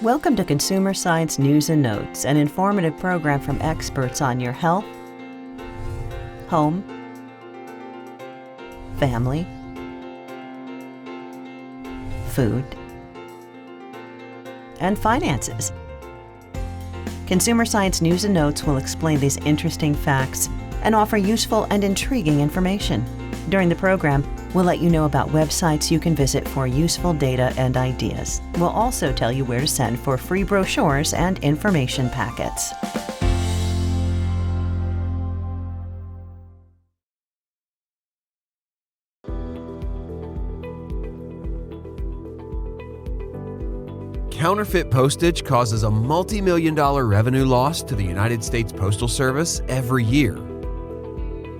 Welcome to Consumer Science News and Notes, an informative program from experts on your health, home, family, food, and finances. Consumer Science News and Notes will explain these interesting facts and offer useful and intriguing information. During the program, we'll let you know about websites you can visit for useful data and ideas. We'll also tell you where to send for free brochures and information packets. Counterfeit postage causes a multi-million-dollar revenue loss to the United States Postal Service every year.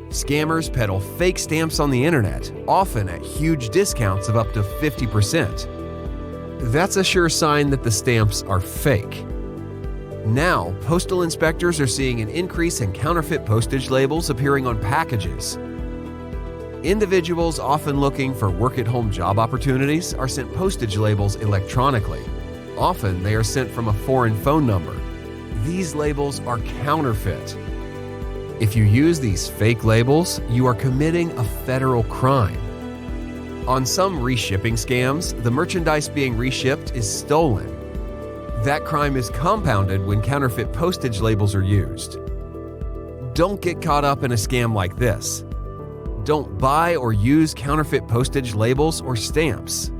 Scammers peddle fake stamps on the internet, often at huge discounts of up to 50%. That's a sure sign that the stamps are fake. Now, postal inspectors are seeing an increase in counterfeit postage labels appearing on packages. Individuals often looking for work-at-home job opportunities are sent postage labels electronically. Often, they are sent from a foreign phone number. These labels are counterfeit. If you use these fake labels, you are committing a federal crime. On some reshipping scams, the merchandise being reshipped is stolen. That crime is compounded when counterfeit postage labels are used. Don't get caught up in a scam like this. Don't buy or use counterfeit postage labels or stamps.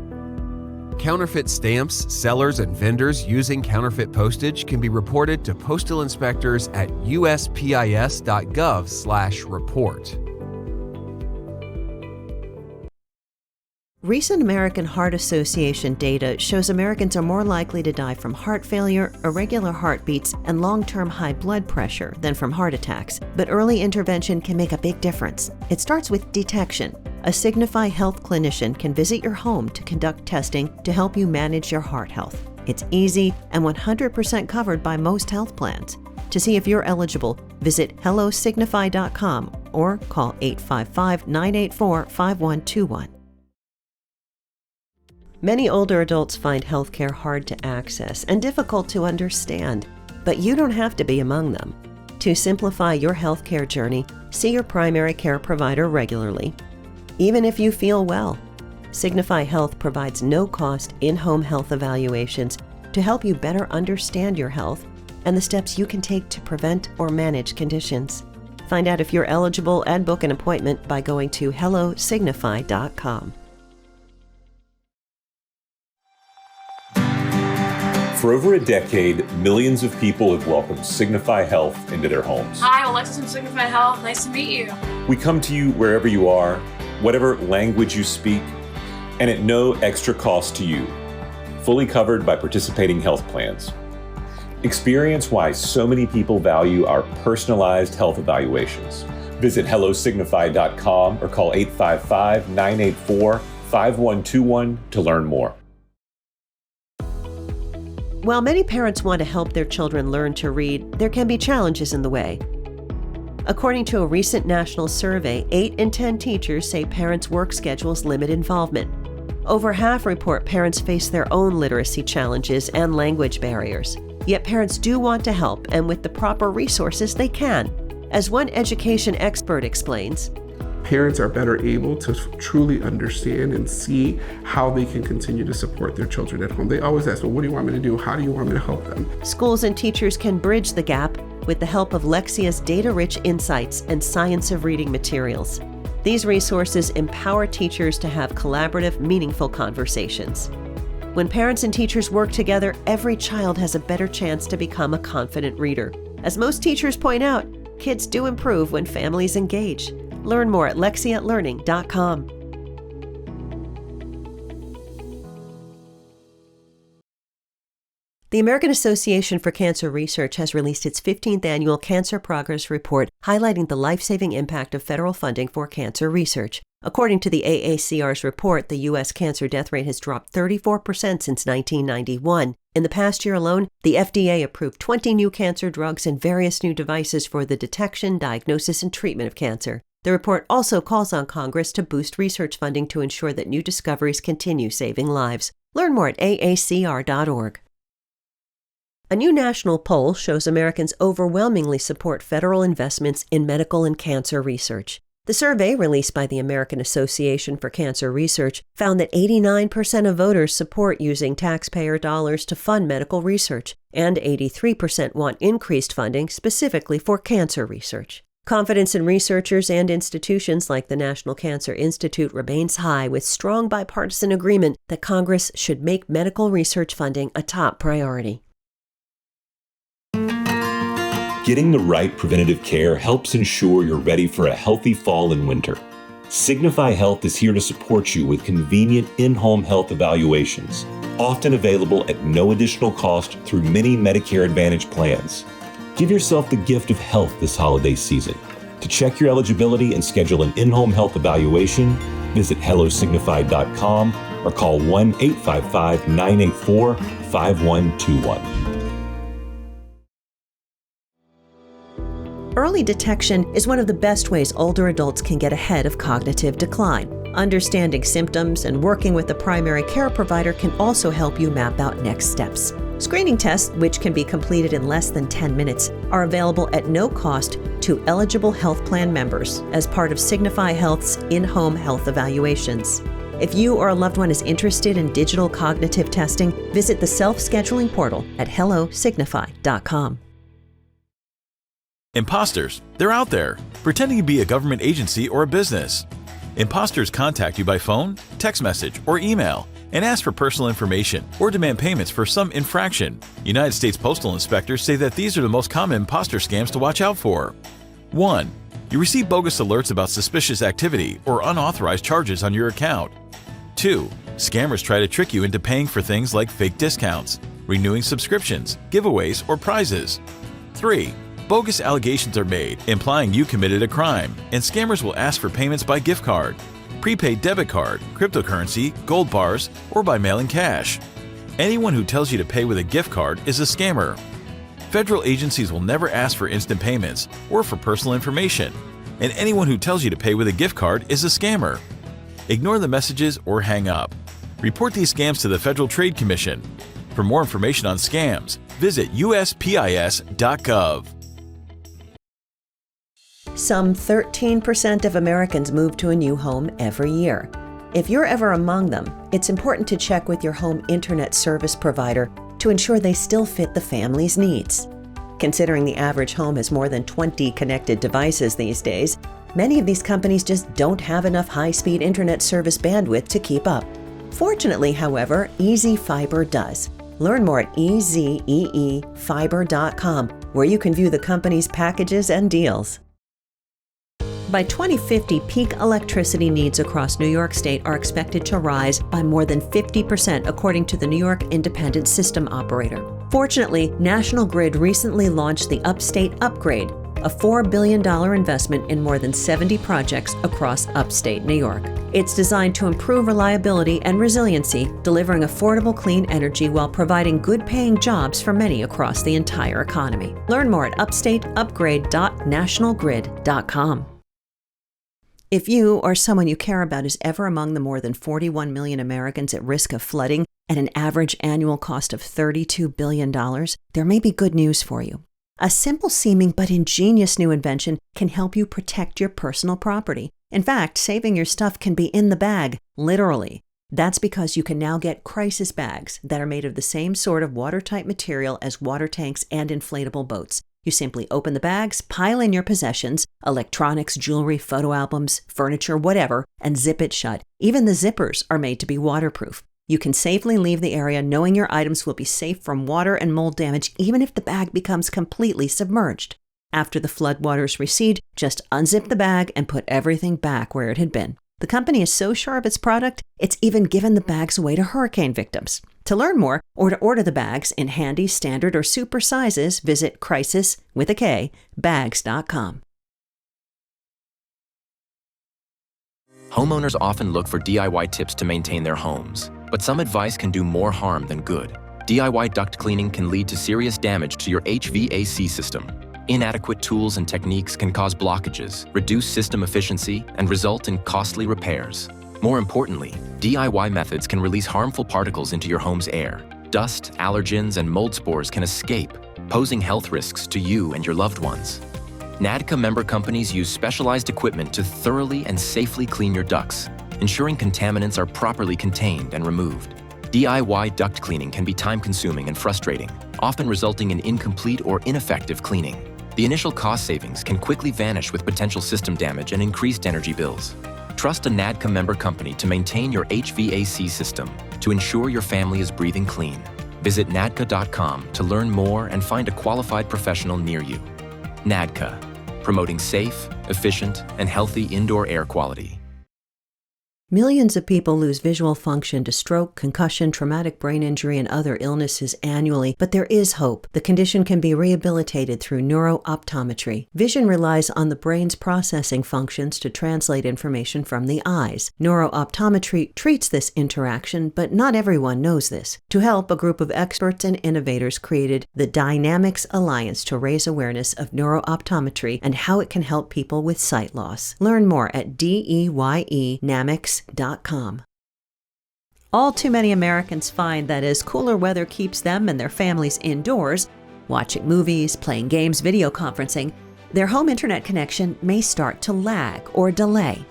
Counterfeit stamps, sellers, and vendors using counterfeit postage can be reported to postal inspectors at uspis.gov/report. Recent American Heart Association data shows Americans are more likely to die from heart failure, irregular heartbeats, and long-term high blood pressure than from heart attacks. But early intervention can make a big difference. It starts with detection. A Signify Health clinician can visit your home to conduct testing to help you manage your heart health. It's easy and 100% covered by most health plans. To see if you're eligible, visit hellosignify.com or call 855-984-5121. Many older adults find healthcare hard to access and difficult to understand, but you don't have to be among them. To simplify your healthcare journey, see your primary care provider regularly. Even if you feel well, Signify Health provides no-cost in-home health evaluations to help you better understand your health and the steps you can take to prevent or manage conditions. Find out if you're eligible and book an appointment by going to hellosignify.com. For over a decade, millions of people have welcomed Signify Health into their homes. Hi, Alexis from Signify Health. Nice to meet you. We come to you wherever you are, whatever language you speak, and at no extra cost to you, fully covered by participating health plans. Experience why so many people value our personalized health evaluations. Visit hellosignify.com or call 855-984-5121 to learn more. While many parents want to help their children learn to read, there can be challenges in the way. According to a recent national survey, 8 in 10 teachers say parents' work schedules limit involvement. Over half report parents face their own literacy challenges and language barriers. Yet parents do want to help, and with the proper resources, they can. As one education expert explains, parents are better able to truly understand and see how they can continue to support their children at home. They always ask, well, what do you want me to do? How do you want me to help them? Schools and teachers can bridge the gap with the help of Lexia's data-rich insights and science of reading materials. These resources empower teachers to have collaborative, meaningful conversations. When parents and teachers work together, every child has a better chance to become a confident reader. As most teachers point out, kids do improve when families engage. Learn more at lexialearning.com. The American Association for Cancer Research has released its 15th annual Cancer Progress Report, highlighting the life-saving impact of federal funding for cancer research. According to the AACR's report, the U.S. cancer death rate has dropped 34% since 1991. In the past year alone, the FDA approved 20 new cancer drugs and various new devices for the detection, diagnosis, and treatment of cancer. The report also calls on Congress to boost research funding to ensure that new discoveries continue saving lives. Learn more at aacr.org. A new national poll shows Americans overwhelmingly support federal investments in medical and cancer research. The survey, released by the American Association for Cancer Research, found that 89% of voters support using taxpayer dollars to fund medical research, and 83% want increased funding specifically for cancer research. Confidence in researchers and institutions like the National Cancer Institute remains high, with strong bipartisan agreement that Congress should make medical research funding a top priority. Getting the right preventative care helps ensure you're ready for a healthy fall and winter. Signify Health is here to support you with convenient in-home health evaluations, often available at no additional cost through many Medicare Advantage plans. Give yourself the gift of health this holiday season. To check your eligibility and schedule an in-home health evaluation, visit hellosignify.com or call 1-855-984-5121. Early detection is one of the best ways older adults can get ahead of cognitive decline. Understanding symptoms and working with a primary care provider can also help you map out next steps. Screening tests, which can be completed in less than 10 minutes, are available at no cost to eligible health plan members as part of Signify Health's in-home health evaluations. If you or a loved one is interested in digital cognitive testing, visit the self-scheduling portal at hellosignify.com. Imposters, they're out there, pretending to be a government agency or a business. Imposters contact you by phone, text message, or email and ask for personal information or demand payments for some infraction. United States Postal Inspectors say that these are the most common imposter scams to watch out for. 1. You receive bogus alerts about suspicious activity or unauthorized charges on your account. 2. Scammers try to trick you into paying for things like fake discounts, renewing subscriptions, giveaways, or prizes. 3. Bogus allegations are made, implying you committed a crime, and scammers will ask for payments by gift card, prepaid debit card, cryptocurrency, gold bars, or by mailing cash. Anyone who tells you to pay with a gift card is a scammer. Federal agencies will never ask for instant payments or for personal information, and anyone who tells you to pay with a gift card is a scammer. Ignore the messages or hang up. Report these scams to the Federal Trade Commission. For more information on scams, visit uspis.gov. Some 13% of Americans move to a new home every year. If you're ever among them, it's important to check with your home internet service provider to ensure they still fit the family's needs. Considering the average home has more than 20 connected devices these days, many of these companies just don't have enough high-speed internet service bandwidth to keep up. Fortunately, however, EasyFiber does. Learn more at easyfiber.com, where you can view the company's packages and deals. By 2050, peak electricity needs across New York State are expected to rise by more than 50%, according to the New York Independent System Operator. Fortunately, National Grid recently launched the Upstate Upgrade, a $4 billion investment in more than 70 projects across upstate New York. It's designed to improve reliability and resiliency, delivering affordable clean energy while providing good-paying jobs for many across the entire economy. Learn more at upstateupgrade.nationalgrid.com. If you or someone you care about is ever among the more than 41 million Americans at risk of flooding at an average annual cost of $32 billion, there may be good news for you. A simple-seeming but ingenious new invention can help you protect your personal property. In fact, saving your stuff can be in the bag, literally. That's because you can now get crisis bags that are made of the same sort of watertight material as water tanks and inflatable boats. You simply open the bags, pile in your possessions, electronics, jewelry, photo albums, furniture, whatever, and zip it shut. Even the zippers are made to be waterproof. You can safely leave the area knowing your items will be safe from water and mold damage, even if the bag becomes completely submerged. After the floodwaters recede, just unzip the bag and put everything back where it had been. The company is so sure of its product, it's even given the bags away to hurricane victims. To learn more or to order the bags in handy, standard, or super sizes, visit crisis.bags.com. Homeowners often look for DIY tips to maintain their homes, but some advice can do more harm than good. DIY duct cleaning can lead to serious damage to your HVAC system. Inadequate tools and techniques can cause blockages, reduce system efficiency, and result in costly repairs. More importantly, DIY methods can release harmful particles into your home's air. dust, allergens, and mold spores can escape, posing health risks to you and your loved ones. NADCA member companies use specialized equipment to thoroughly and safely clean your ducts, ensuring contaminants are properly contained and removed. DIY duct cleaning can be time-consuming and frustrating, often resulting in incomplete or ineffective cleaning. The initial cost savings can quickly vanish with potential system damage and increased energy bills. Trust a NADCA member company to maintain your HVAC system to ensure your family is breathing clean. Visit NADCA.com to learn more and find a qualified professional near you. NADCA, promoting safe, efficient, and healthy indoor air quality. Millions of people lose visual function to stroke, concussion, traumatic brain injury, and other illnesses annually, but there is hope. The condition can be rehabilitated through neurooptometry. Vision relies on the brain's processing functions to translate information from the eyes. Neurooptometry treats this interaction, but not everyone knows this. To help, a group of experts and innovators created the Dynamics Alliance to raise awareness of neurooptometry and how it can help people with sight loss. Learn more at DEYENamics.com. All too many Americans find that as cooler weather keeps them and their families indoors, watching movies, playing games, video conferencing, their home internet connection may start to lag or delay.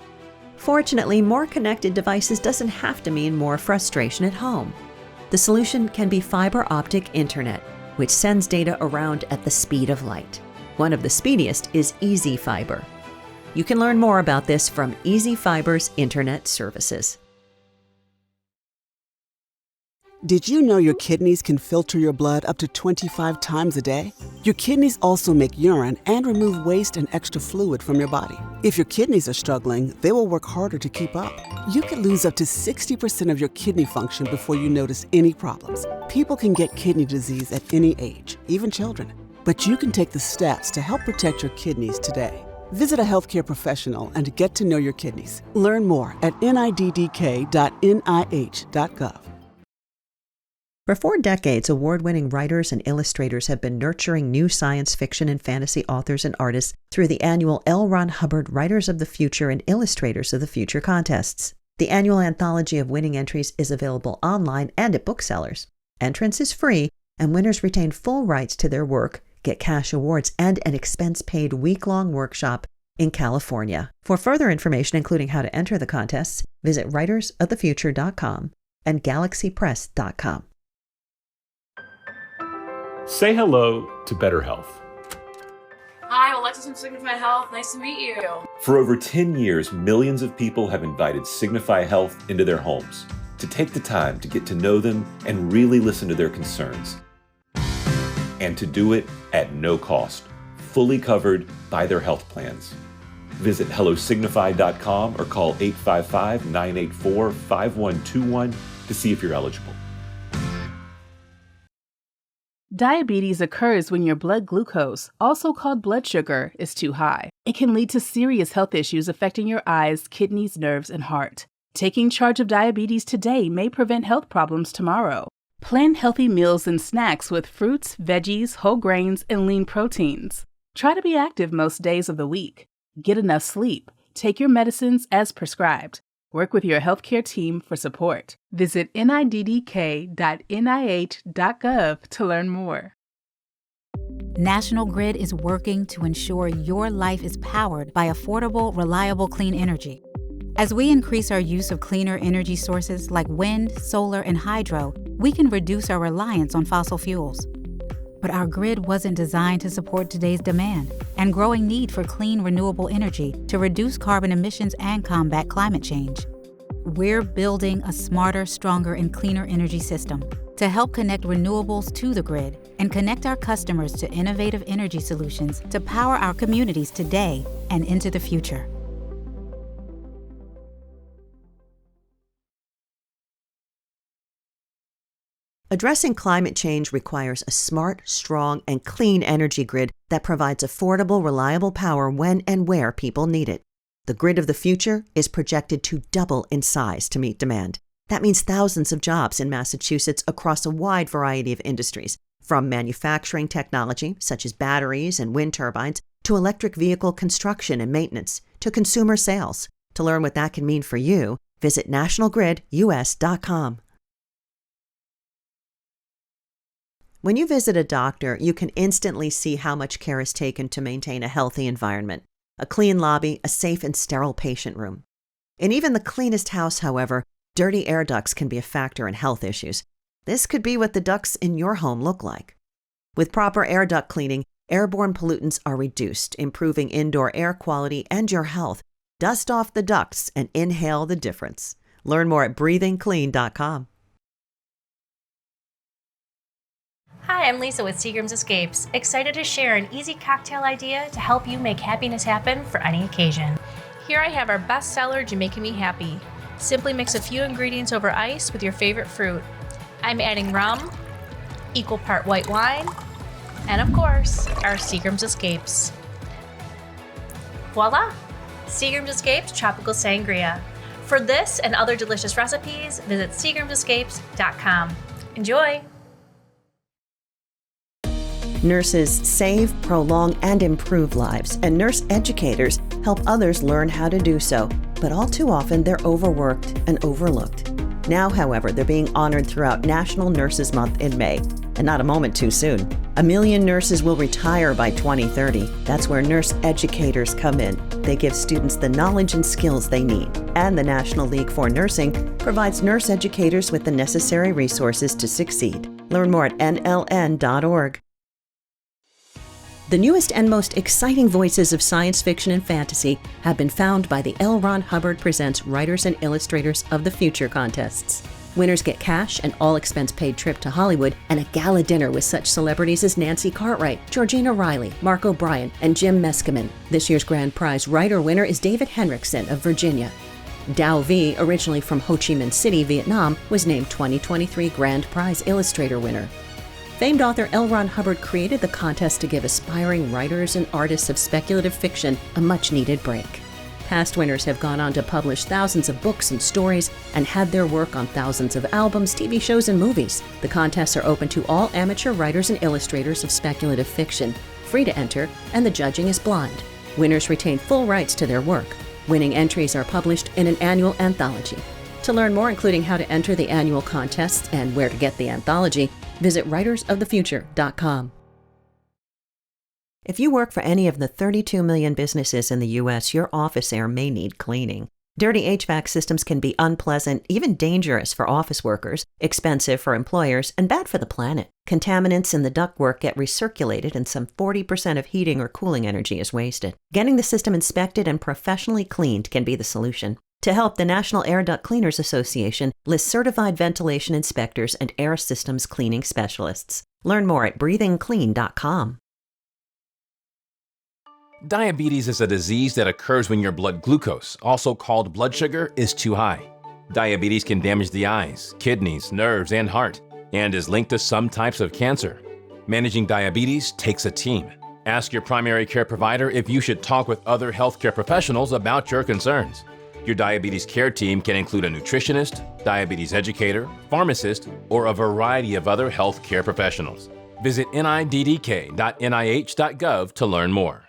Fortunately, more connected devices doesn't have to mean more frustration at home. The solution can be fiber optic internet, which sends data around at the speed of light. One of the speediest is Easy Fiber. You can learn more about this from Easy Fiber's internet services. Did you know your kidneys can filter your blood up to 25 times a day? Your kidneys also make urine and remove waste and extra fluid from your body. If your kidneys are struggling, they will work harder to keep up. You could lose up to 60% of your kidney function before you notice any problems. People can get kidney disease at any age, even children. But you can take the steps to help protect your kidneys today. Visit a healthcare professional and get to know your kidneys. Learn more at niddk.nih.gov. For 4 decades, award-winning writers and illustrators have been nurturing new science fiction and fantasy authors and artists through the annual L. Ron Hubbard Writers of the Future and Illustrators of the Future contests. The annual anthology of winning entries is available online and at booksellers. Entrance is free, and winners retain full rights to their work, get cash awards, and an expense-paid week-long workshop in California. For further information, including how to enter the contests, visit writersofthefuture.com and galaxypress.com. Say hello to Better Health. Hi, Alexis from Signify Health. Nice to meet you. For over 10 years, millions of people have invited Signify Health into their homes to take the time to get to know them and really listen to their concerns. And to do it at no cost, fully covered by their health plans. Visit hellosignify.com or call 855-984-5121 to see if you're eligible. Diabetes occurs when your blood glucose, also called blood sugar, is too high. It can lead to serious health issues affecting your eyes, kidneys, nerves, and heart. Taking charge of diabetes today may prevent health problems tomorrow. Plan healthy meals and snacks with fruits, veggies, whole grains, and lean proteins. Try to be active most days of the week. Get enough sleep. Take your medicines as prescribed. Work with your healthcare team for support. Visit niddk.nih.gov to learn more. National Grid is working to ensure your life is powered by affordable, reliable, clean energy. As we increase our use of cleaner energy sources like wind, solar, and hydro, we can reduce our reliance on fossil fuels. But our grid wasn't designed to support today's demand and growing need for clean, renewable energy to reduce carbon emissions and combat climate change. We're building a smarter, stronger, and cleaner energy system to help connect renewables to the grid and connect our customers to innovative energy solutions to power our communities today and into the future. Addressing climate change requires a smart, strong, and clean energy grid that provides affordable, reliable power when and where people need it. The grid of the future is projected to double in size to meet demand. That means thousands of jobs in Massachusetts across a wide variety of industries, from manufacturing technology, such as batteries and wind turbines, to electric vehicle construction and maintenance, to consumer sales. To learn what that can mean for you, visit nationalgridus.com. When you visit a doctor, you can instantly see how much care is taken to maintain a healthy environment, a clean lobby, a safe and sterile patient room. In even the cleanest house, however, dirty air ducts can be a factor in health issues. This could be what the ducts in your home look like. With proper air duct cleaning, airborne pollutants are reduced, improving indoor air quality and your health. Dust off the ducts and inhale the difference. Learn more at breathingclean.com. Hi, I'm Lisa with Seagram's Escapes, excited to share an easy cocktail idea to help you make happiness happen for any occasion. Here I have our bestseller, Jamaican Me Happy. Simply mix a few ingredients over ice with your favorite fruit. I'm adding rum, equal part white wine, and of course, our Seagram's Escapes. Voila! Seagram's Escapes Tropical Sangria. For this and other delicious recipes, visit Seagram'sEscapes.com. Enjoy! Nurses save, prolong, and improve lives, and nurse educators help others learn how to do so. But all too often, they're overworked and overlooked. Now, however, they're being honored throughout National Nurses Month in May, and not a moment too soon. 1 million nurses will retire by 2030. That's where nurse educators come in. They give students the knowledge and skills they need. And the National League for Nursing provides nurse educators with the necessary resources to succeed. Learn more at nln.org. The newest and most exciting voices of science fiction and fantasy have been found by the L. Ron Hubbard Presents Writers and Illustrators of the Future contests. Winners get cash, an all-expense-paid trip to Hollywood, and a gala dinner with such celebrities as Nancy Cartwright, Georgina Riley, Mark O'Brien, and Jim Meskimen. This year's grand prize writer winner is David Henriksen of Virginia. Dao V, originally from Ho Chi Minh City, Vietnam, was named 2023 Grand Prize Illustrator winner. Famed author L. Ron Hubbard created the contest to give aspiring writers and artists of speculative fiction a much-needed break. Past winners have gone on to publish thousands of books and stories and had their work on thousands of albums, TV shows, and movies. The contests are open to all amateur writers and illustrators of speculative fiction, free to enter, and the judging is blind. Winners retain full rights to their work. Winning entries are published in an annual anthology. To learn more, including how to enter the annual contests and where to get the anthology, visit writersofthefuture.com. If you work for any of the 32 million businesses in the U.S., your office air may need cleaning. Dirty HVAC systems can be unpleasant, even dangerous for office workers, expensive for employers, and bad for the planet. Contaminants in the ductwork get recirculated, and some 40% of heating or cooling energy is wasted. Getting the system inspected and professionally cleaned can be the solution. To help, the National Air Duct Cleaners Association lists certified ventilation inspectors and air systems cleaning specialists. Learn more at breathingclean.com. Diabetes is a disease that occurs when your blood glucose, also called blood sugar, is too high. Diabetes can damage the eyes, kidneys, nerves, and heart, and is linked to some types of cancer. Managing diabetes takes a team. Ask your primary care provider if you should talk with other healthcare professionals about your concerns. Your diabetes care team can include a nutritionist, diabetes educator, pharmacist, or a variety of other healthcare professionals. Visit niddk.nih.gov to learn more.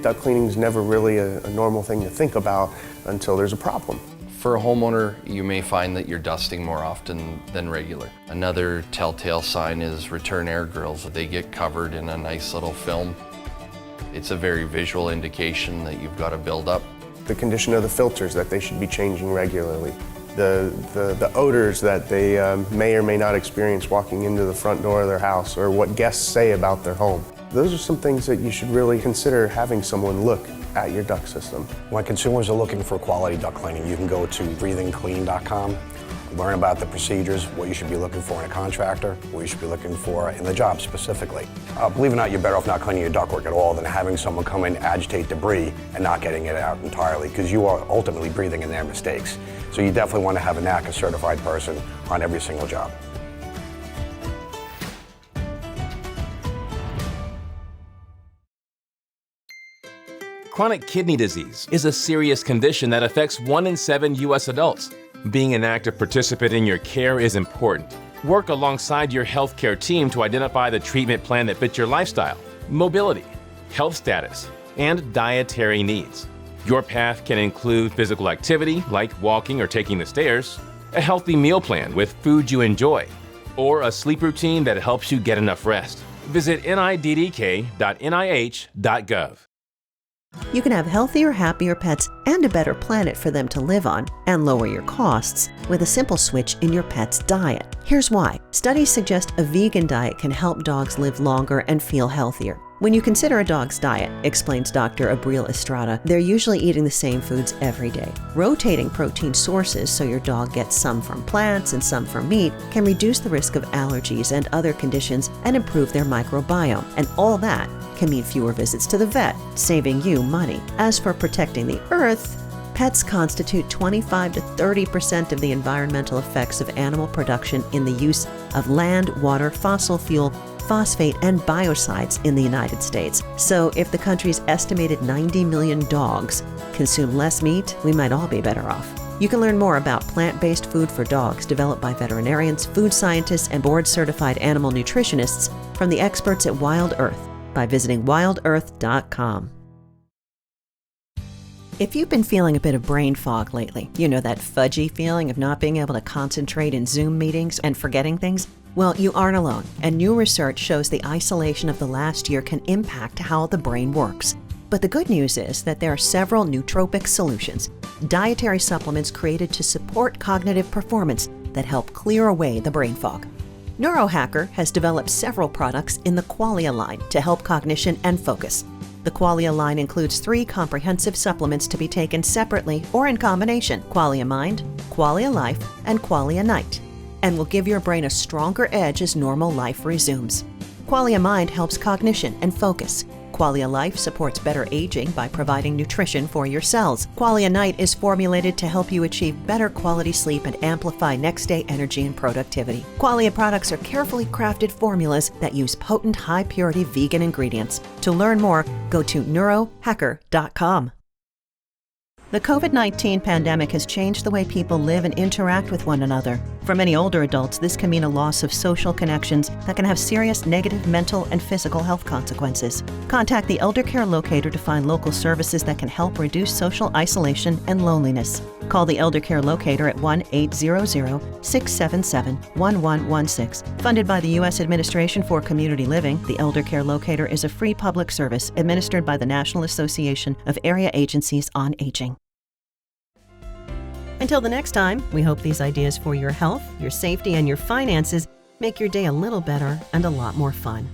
Duct cleaning is never really a normal thing to think about until there's a problem. For a homeowner, you may find that you're dusting more often than regular. Another telltale sign is return air grills. They get covered in a nice little film. It's a very visual indication that you've got a buildup. The condition of the filters, that they should be changing regularly. The odors that they may or may not experience walking into the front door of their house, or what guests say about their home. Those are some things that you should really consider having someone look at your duct system. When consumers are looking for quality duct cleaning, you can go to breathingclean.com, learn about the procedures, what you should be looking for in a contractor, what you should be looking for in the job specifically. Believe it or not, you're better off not cleaning your ductwork at all than having someone come in, agitate debris, and not getting it out entirely, because you are ultimately breathing in their mistakes. So you definitely want to have a NACA certified person on every single job. Chronic kidney disease is a serious condition that affects 1 in 7 U.S. adults. Being an active participant in your care is important. Work alongside your healthcare team to identify the treatment plan that fits your lifestyle, mobility, health status, and dietary needs. Your path can include physical activity like walking or taking the stairs, a healthy meal plan with food you enjoy, or a sleep routine that helps you get enough rest. Visit niddk.nih.gov. You can have healthier, happier pets and a better planet for them to live on, and lower your costs with a simple switch in your pet's diet. Here's why. Studies suggest a vegan diet can help dogs live longer and feel healthier. When you consider a dog's diet, explains Dr. Abril Estrada, they're usually eating the same foods every day. Rotating protein sources so your dog gets some from plants and some from meat can reduce the risk of allergies and other conditions and improve their microbiome. And all that can mean fewer visits to the vet, saving you money. As for protecting the earth, pets constitute 25 to 30% of the environmental effects of animal production in the use of land, water, fossil fuel, phosphate, and biocides in the United States. So if the country's estimated 90 million dogs consume less meat, we might all be better off. You can learn more about plant-based food for dogs developed by veterinarians, food scientists, and board-certified animal nutritionists from the experts at Wild Earth by visiting wildearth.com. If you've been feeling a bit of brain fog lately, you know that fudgy feeling of not being able to concentrate in Zoom meetings and forgetting things? Well, you aren't alone, and new research shows the isolation of the last year can impact how the brain works. But the good news is that there are several nootropic solutions, dietary supplements created to support cognitive performance that help clear away the brain fog. Neurohacker has developed several products in the Qualia line to help cognition and focus. The Qualia line includes 3 comprehensive supplements to be taken separately or in combination: Qualia Mind, Qualia Life, and Qualia Night, and will give your brain a stronger edge as normal life resumes. Qualia Mind helps cognition and focus. Qualia Life supports better aging by providing nutrition for your cells. Qualia Night is formulated to help you achieve better quality sleep and amplify next-day energy and productivity. Qualia products are carefully crafted formulas that use potent, high-purity vegan ingredients. To learn more, go to neurohacker.com. The COVID-19 pandemic has changed the way people live and interact with one another. For many older adults, this can mean a loss of social connections that can have serious negative mental and physical health consequences. Contact the Elder Care Locator to find local services that can help reduce social isolation and loneliness. Call the Elder Care Locator at 1-800-677-1116. Funded by the U.S. Administration for Community Living, the Elder Care Locator is a free public service administered by the National Association of Area Agencies on Aging. Until the next time, we hope these ideas for your health, your safety, and your finances make your day a little better and a lot more fun.